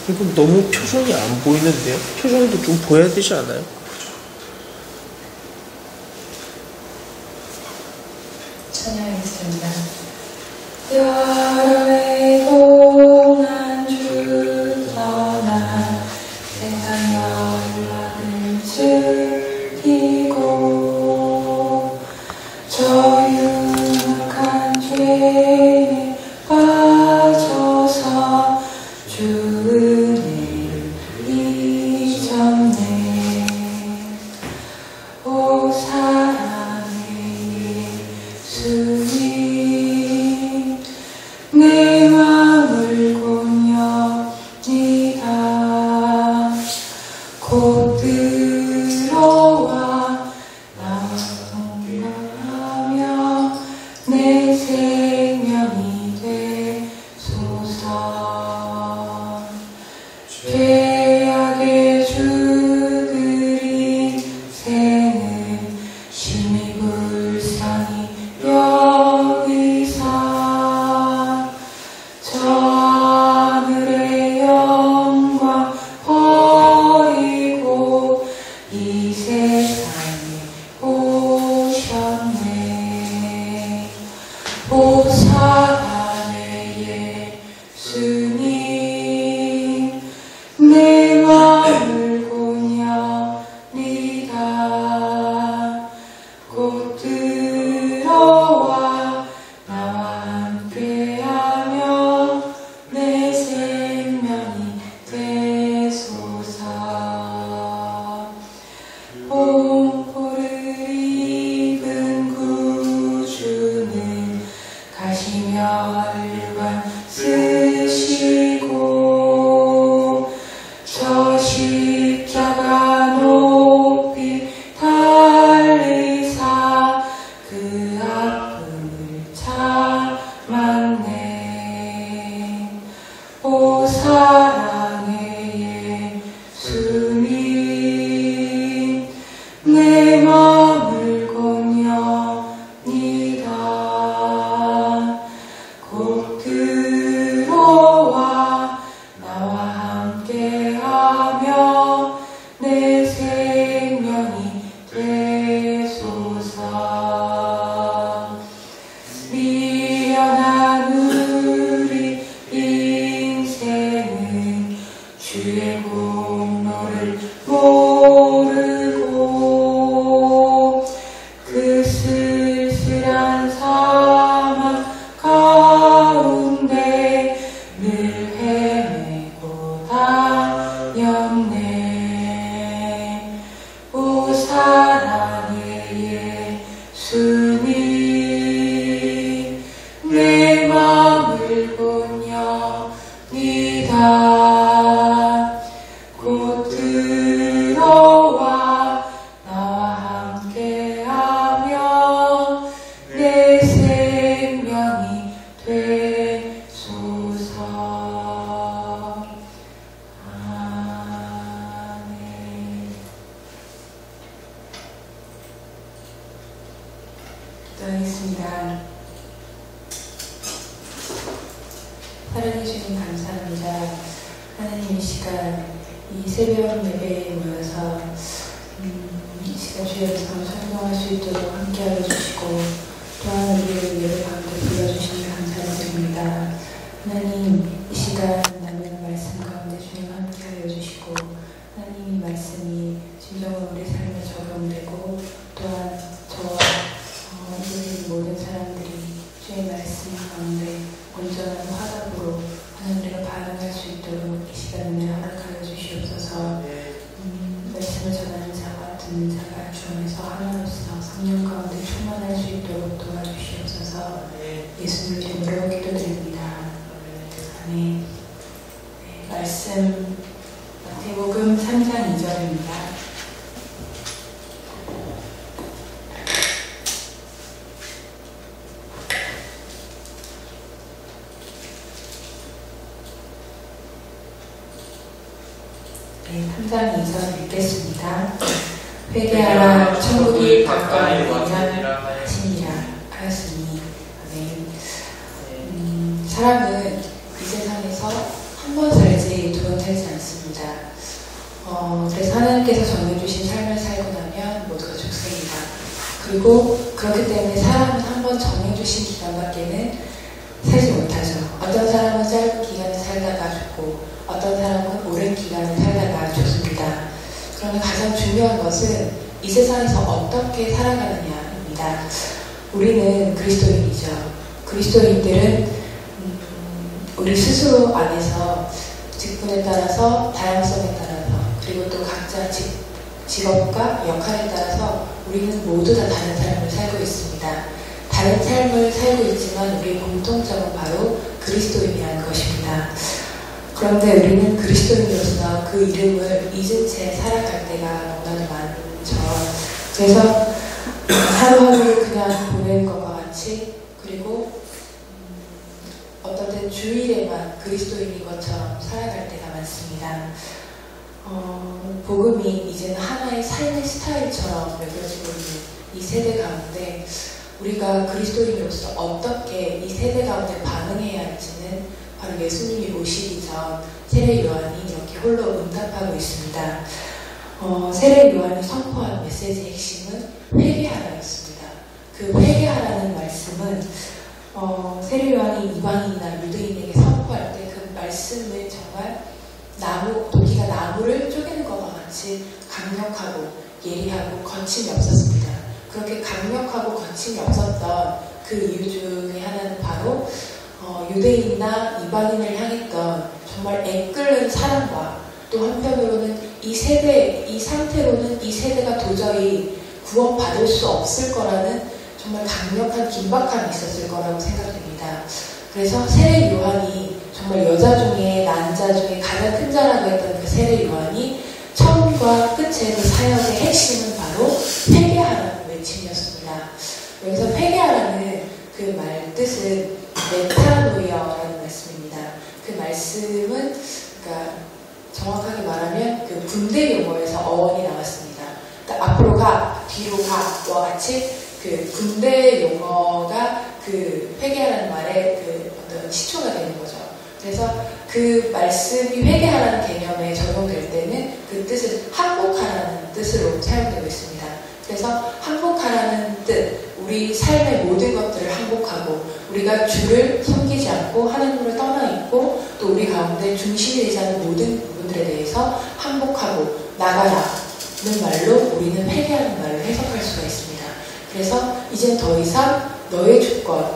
이건 너무 표정이 안 보이는데요? 표정도 좀 보여야 되지 않아요? 찬양하겠습니다. 여름의 동안 주 떠나 세상 연락을 즐기고 저 유혹한 죄에 빠져서 주 은혜를 잊었네. 오 사랑의 예수님 내 맘을 공연이다. 곧 들어와 나와 동행하며 내 생명이 되소서. 죄악의 주들이 새는 심히 불쌍히 여기사 저 하늘의 영광 버리고 이 세상에 오셨네. 오 사랑의 예수님 내 맘을 공연이다. 곧 들어와 나와 함께하며 내 생명이 되소서. 공포를 입은 구주는 가시멸관 쓰시고 저 십자가 높이 달리사 그 아픔을 참았네. 오 사랑의 예수님 내 맘을 공연이다. 곧 들어와 나와 함께하며 내 생명이 되소서. 미련한 우리 인생은 주의 공로를 모르고 그 쓸쓸한 사막 가운데 늘 헤매고 다녔네. 오 사랑의 예수님 내 맘을 공연이다. 곧 들어와 나와 함께하며 내 생명이 되소서. 아멘. 기도하겠습니다. 사랑해 주님 감사합니다. 하나님 이 시간 이 새벽 예배에 모여서 이 시간 주의 영상을 설명할 수 있도록 함께하여 주시고 또한 우리를 예배 가운데 불러주시니 감사드립니다. 하나님 이 시간 나누는 말씀 가운데 주님 함께하여 주시고 하나님 이 말씀이 진정으로 우리 삶에 적용되고 또한 저와 우리 모든 사람들이 주의 말씀 가운데 온전한 화답으로 하나님과 반응할 수 있도록 이 시간을 허락하여 주시옵소서. 말씀을 전하는 자와 듣는 자가 주 안에서 하나로서 성령 가운데 충만할 수 있도록 도와주시옵소서. 예수님 이름으로 기도드립니다. 아멘. 네, 말씀 마태복음 3장 2절입니다. 네, 3장 2절 읽겠습니다. 회개하라 천국이 가까이 왔느니라 하였으니. 아멘. 사람은 이 세상에서 한 번 살지 두 번 살지 그래서 하나님께서 정해주신 삶을 살고 나면 모두가 죽습니다. 그리고 그렇기 때문에 사람은 한번 정해주신 기간밖에는 살지 못하죠. 어떤 사람은 짧은 기간을 살다가 죽고 어떤 사람은 오랜 기간을 살다가 죽습니다. 그러나 가장 중요한 것은 이 세상에서 어떻게 살아가느냐입니다. 우리는 그리스도인이죠. 그리스도인들은 우리 스스로 안에서 직분에 따라서 다양성에 따라서 그리고 또 각자 직업과 역할에 따라서 우리는 모두 다 다른 삶을 살고 있습니다. 다른 삶을 살고 있지만 우리의 공통점은 바로 그리스도인이라는 것입니다. 그런데 우리는 그리스도인으로서 그 이름을 잊은 채 살아갈 때가 너무나도 많죠. 그래서 하루하루를 그냥 보내는 것과 같이 그리고 어떤 때 주일에만 그리스도인인 것처럼 살아갈 때가 많습니다. 복음이 이제는 하나의 삶의 스타일처럼 매겨지고 있는 이 세대 가운데 우리가 그리스도인으로서 어떻게 이 세대 가운데 반응해야 할지는 바로 예수님이 오시기 전 세례 요한이 이렇게 홀로 응답하고 있습니다. 세례 요한이 선포한 메시지의 핵심은 회개하라였습니다. 그 회개하라는 말씀은 세례 요한이 이방인이나 유대인에게 선포할 때 그 말씀을 정말 도끼가 나무를 쪼개는 것과 같이 강력하고 예리하고 거침이 없었습니다. 그렇게 강력하고 거침이 없었던 그 이유 중에 하나는 바로 유대인이나 이방인을 향했던 정말 애끓는 사랑과 또 한편으로는 이 상태로는 이 세대가 도저히 구원받을 수 없을 거라는 정말 강력한 긴박함이 있었을 거라고 생각됩니다. 그래서 세례 요한이 정말 여자 중에 남자 중에 가장 큰 자라고 했던 그 세례 요한이 처음과 끝의 그 사역의 핵심은 바로 회개하라는 외침이었습니다. 여기서 회개하라는 그 말 뜻은 메타노이어라는 말씀입니다. 그 말씀은 그러니까 정확하게 말하면 그 군대 용어에서 어원이 나왔습니다. 그러니까 앞으로 가, 뒤로 가와 같이 그 군대 용어가 그 회개하라는 말에 그 어떤 시초가 되는 거죠. 그래서 그 말씀이 회개하라는 개념에 적용될 때는 그 뜻은 항복하라는 뜻으로 사용되고 있습니다. 그래서 항복하라는 뜻, 우리 삶의 모든 것들을 항복하고 우리가 주를 섬기지 않고 하나님을 떠나 있고 또 우리 가운데 중심이 되지 않는 모든 부분들에 대해서 항복하고 나가라는 말로 우리는 회개하는 말을 해석할 수가 있습니다. 그래서 이젠 더 이상 너의 주권,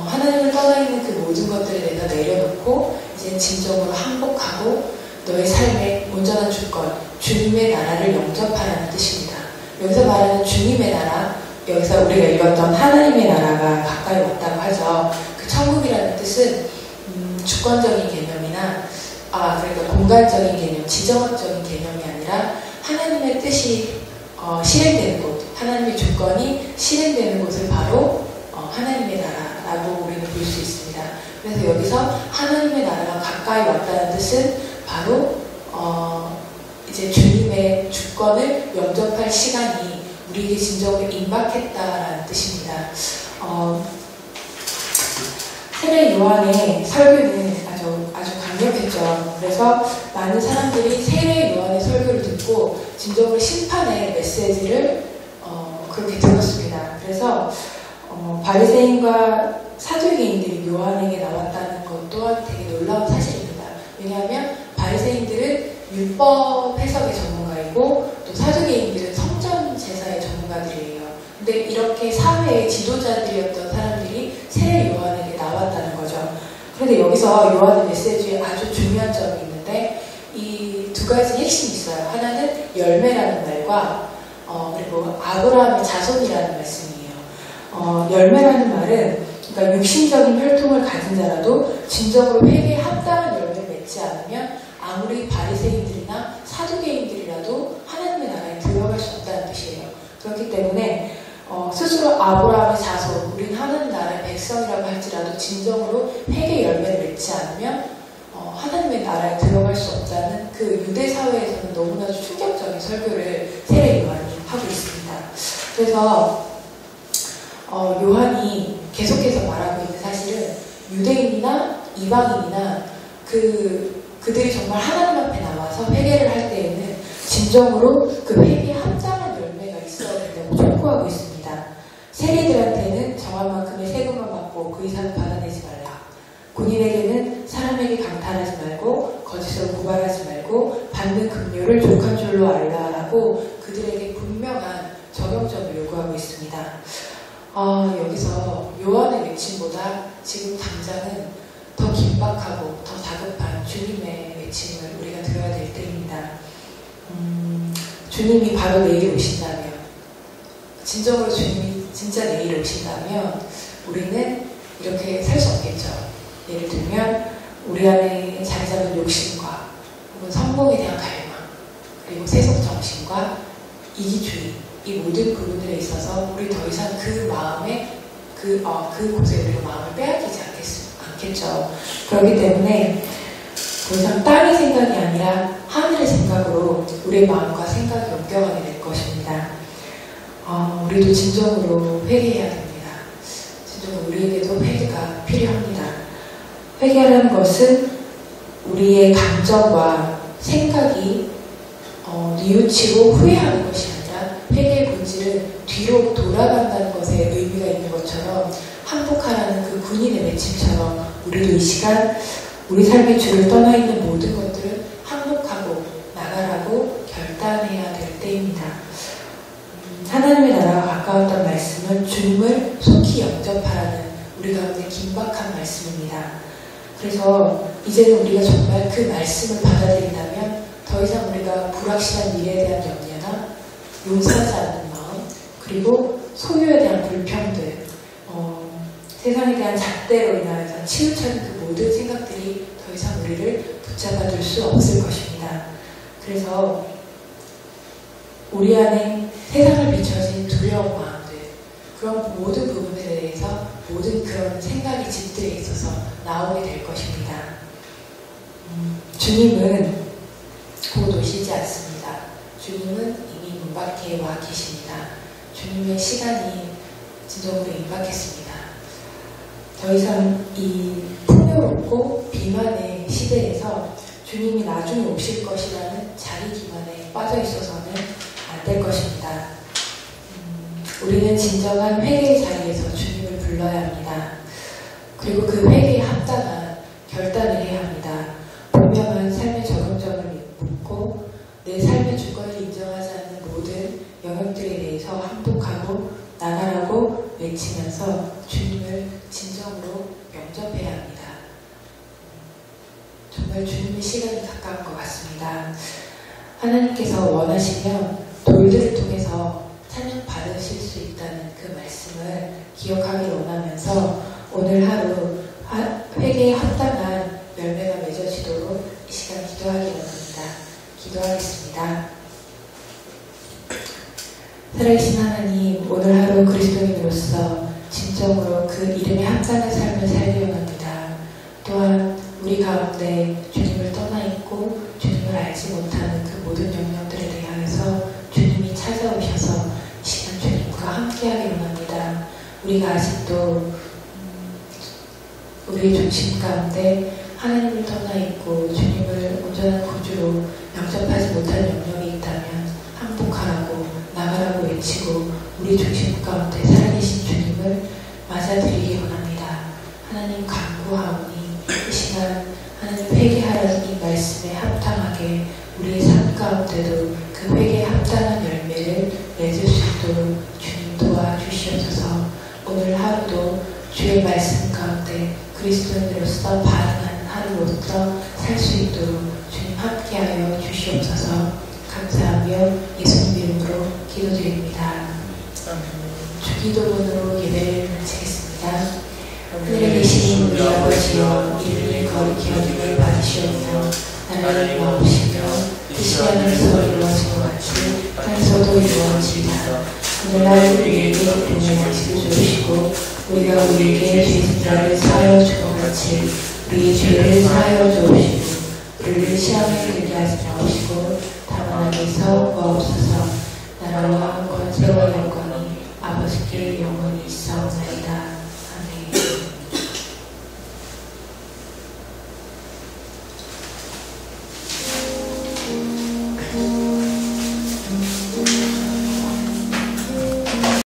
하나님을 떠나 있는 그 모든 것들에 대해서 내려놓고 이제 진정으로 항복하고 너의 삶의 온전한 주권, 주님의 나라를 영접하라는 뜻입니다. 여기서 말하는 주님의 나라, 여기서 우리가 읽었던 하나님의 나라가 가까이 왔다고 하죠. 그 천국이라는 뜻은 주권적인 개념이나 그러니까 공간적인 개념, 지정학적인 개념이 아니라 하나님의 뜻이 실행되는 곳, 하나님의 주권이 실행되는 곳을 바로 하나님의 나라라고 우리는 볼 수 있습니다. 그래서 여기서 하나님의 나라가 가까이 왔다는 뜻은 바로 이제 주님의 주권을 영접할 시간이 우리에게 진정으로 임박했다라는 뜻입니다. 세례 요한의 설교는 아주 강력했죠. 그래서 많은 사람들이 세례 요한의 설교를 듣고 진정으로 심판의 메시지를 그렇게 들었습니다. 그래서 바리새인과 사두개인들이 요한에게 나왔다는 것 또한 되게 놀라운 사실입니다. 왜냐하면 바리새인들은 율법 해석의 전문가이고 또 사두개인들은 성전 제사의 전문가들이에요. 근데 이렇게 사회의 지도자들이었던 사람들이 세례 요한에게 나왔다는 거죠. 그런데 여기서 요한의 메시지에 아주 중요한 점이 있는데 이 두 가지 핵심이 있어요. 하나는 열매라는 말과 그리고 아브라함의 자손이라는 말씀이에요. 열매라는 말은 그러니까 육신적인 혈통을 가진 자라도 진정으로 회개에 합당한 열매를 맺지 않으면 아무리 바리새인들이나 사두개인들이라도 하나님의 나라에 들어갈 수 없다는 뜻이에요. 그렇기 때문에 스스로 아브라함의 자손, 우린 하나님 나라의 백성이라고 할지라도 진정으로 회개 열매를 맺지 않으면 하나님의 나라에 들어갈 수 없다는 그 유대 사회에서는 너무나도 충격적인 설교를 세례 요한이 하고 있습니다. 그래서 요한이 계속해서 말하고 있는 사실은 유대인이나 이방인이나 그들이 정말 하나님 앞에 나와서 회개를 할 때에는 진정으로 그 회개에 합당한 열매가 있어야 된다고 촉구하고 있습니다. 세리들한테는 정한 만큼의 세금만 받고 그 이상은 받아내지 말라. 군인에게는 사람에게 강탈하지 말고 거짓으로 고발하지 말고 받는 급료를 족한 줄로 알라라고 그들에게 분명한 적용점을 요구하고 있습니다. 여기서 요한의 외침보다 지금 당장은 더 긴박하고 더 다급한 주님의 외침을 우리가 들어야 될 때입니다. 주님이 바로 내일 오신다면, 진정으로 주님이 진짜 내일 오신다면 우리는 이렇게 살 수 없겠죠. 예를 들면 우리 안에 자리 잡은 욕심과 혹은 성공에 대한 갈망, 그리고 세속 정신과 이기주의, 이 모든 부분들에 있어서 우리 더 이상 그 마음에 그곳에 우리가 마음을 빼앗기지 않겠죠. 그렇기 때문에 더 이상 땅의 생각이 아니라 하늘의 생각으로 우리의 마음과 생각이 옮겨가게 될 것입니다. 우리도 진정으로 회개해야 됩니다. 진정으로 우리에게도 회개가 필요합니다. 회개하는 것은 우리의 감정과 생각이 뉘우치고 후회하는 것이 아니라 회개의 본질은 뒤로 돌아간다는 것에 의미가 있는 것처럼 항복하라는 그 군인의 외침처럼 우리도 이 시간 우리 삶의 주를 떠나 있는 모든 것들을 항복하고 나가라고 결단해야 될 때입니다. 하나님의 나라가 가까웠던 말씀은 주님을 속히 영접하라는 우리 가운데 긴박한 말씀입니다. 그래서 이제는 우리가 정말 그 말씀을 받아들인다면 더 이상 우리가 불확실한 미래에 대한 염려나 용서하지 않는 마음, 그리고 소유에 대한 불평들, 세상에 대한 잣대로 인하여서 치우쳐진 그 모든 생각들이 더 이상 우리를 붙잡아둘 수 없을 것입니다. 그래서 우리 안에 세상을 비춰진 두려운 마음들, 그런 모든 부분들에 대해서 모든 그런 생각이 집들에 있어서 나오게 될 것입니다. 주님은 곧 오시지 않습니다. 주님은 이미 문 밖에 와 계십니다. 주님의 시간이 진정으로 임박했습니다. 더 이상 이 풍요롭고 비만의 시대에서 주님이 나중에 오실 것이라는 자기 기만에 빠져 있어서는 안 될 것입니다. 우리는 진정한 회개의 자리에서 주님을 불러야 합니다. 그리고 그 회개에 합당한 결단을 해야 합니다. 분명한 삶의 적용점을 묻고 내 삶의 주권을 인정하지 않는 모든 영역들에 대해서 항복하고 나가라고 외치면서 주님을 진정으로 영접해야 합니다. 정말 주님의 시간이 가까운 것 같습니다. 하나님께서 원하시면 돌들을 통해서 찬양 받으실 수 있다는 그 말씀을 기억하길 원하면서 오늘 하루 회개에 합당한 열매가 맺어지도록 이 시간 기도하기 원합니다. 기도하겠습니다. 살아계신 하나님, 오늘 하루 그리스도인으로서 진정으로 그 이름에 합당한 삶을 살기 원합니다. 또한 우리 가운데 주님을 떠나 있고 주님을 알지 못하는 그 모든 영역들에 대하여서 주님이 찾아오셔서 이 시간 주님과 함께하기 원합니다. 우리가 아직도 우리의 중심 가운데 하나님을 떠나 있고 주님을 온전한 구주로 영접하지 못한 영역이 있다면 항복하라고 나가라고 외치고 우리 중심 가운데 살아계신 주님을 맞아들이기 원합니다. 하나님 간구하오니 이 시간 하나님 회개하라는 이 말씀에 합당하게 우리의 삶 가운데도 그 회개에 합당한 열매를 맺을 수 있도록 주님 도와주시옵소서. 오늘 하루도 주의 말씀 가운데 그리스도인으로서 반응하는 하루로서 살 수 있도록 주님 함께하여 주시옵소서. 감사하며 예수님 이름으로 기도드립니다. 주기도문으로 예배를 마치겠습니다. 하늘에 계신 우리 아버지여, 이름을 거룩히 여김을 받으시오며 나라를 이루옵시며 뜻이 하늘에서 이루어진 것 같이 땅에서도 이루어지이다. 오늘날 우리에게 오늘 양식을 주시고 우리가 우리에게 죄진 자를 사하여 준 것 같이 우리의 죄를 사하여 주옵시고 우리를 시험에 들게 하지 마옵시고 다만 악에서 구하옵소서. 나라와 권세와 영광이 아버지께 영원히 있사옵나이다.